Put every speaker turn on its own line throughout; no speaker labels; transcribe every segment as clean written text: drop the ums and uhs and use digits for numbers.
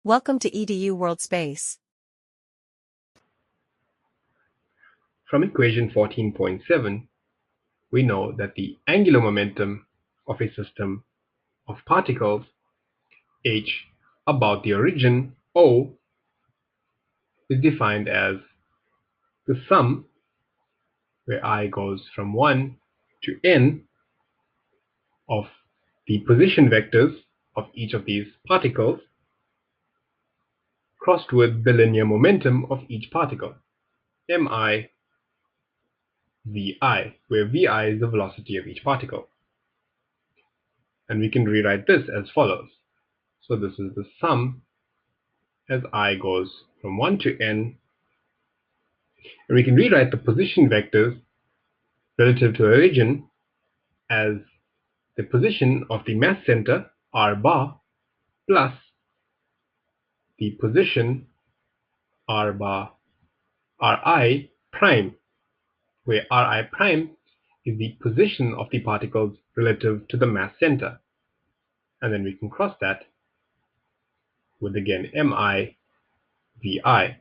Welcome to EDU World Space.
From equation 14.7, we know that the angular momentum of a system of particles h about the origin O is defined as the sum, where I goes from 1 to n, of the position vectors of each of these particles crossed with the linear momentum of each particle, mi vi, where vi is the velocity of each particle. And we can rewrite this as follows. So this is the sum as I goes from 1 to n, and we can rewrite the position vectors relative to origin as the position of the mass center r bar plus the position r bar ri prime, where ri prime is the position of the particles relative to the mass center, and then we can cross that with again mi vi.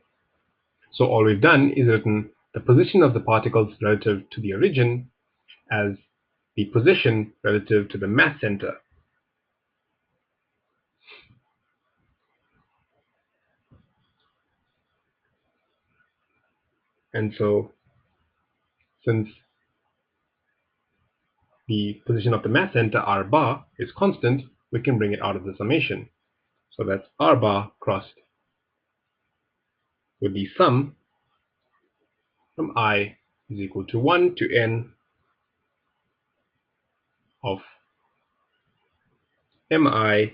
So all we've done is written the position of the particles relative to the origin as the position relative to the mass center. And so, since the position of the mass center r bar is constant, we can bring it out of the summation. So that's r bar crossed with the sum from I is equal to 1 to n of mi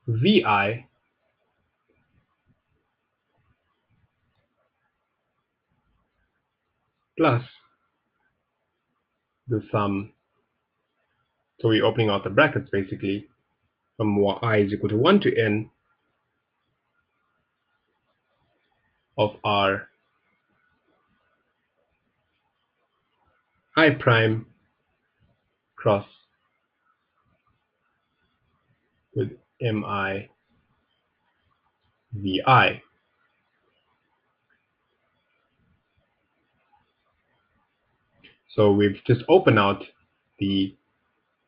vi plus the sum, so we're opening out the brackets basically, from I is equal to 1 to n of r I prime cross with mi vi. So we've just opened out the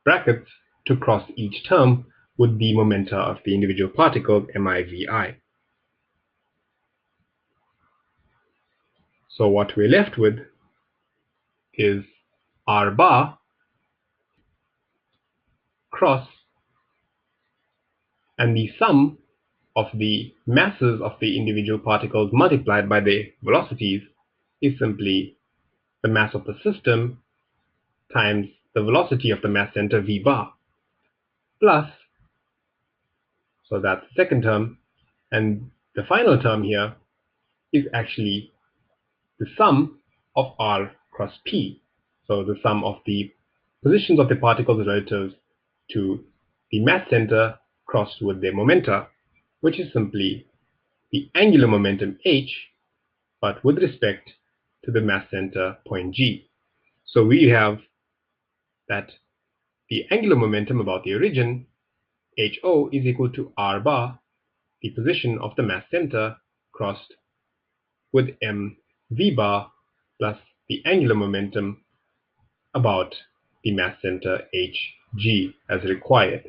brackets to cross each term with the momenta of the individual particles mi vi. So what we're left with is r bar cross, and the sum of the masses of the individual particles multiplied by their velocities is simply the mass of the system times the velocity of the mass center v bar, plus, so that's the second term, and the final term here is actually the sum of r cross p, so the sum of the positions of the particles relative to the mass center crossed with their momenta, which is simply the angular momentum h, but with respect to the mass center point G. So we have that the angular momentum about the origin, HO, is equal to r bar, the position of the mass center, crossed with m v bar plus the angular momentum about the mass center hg as required.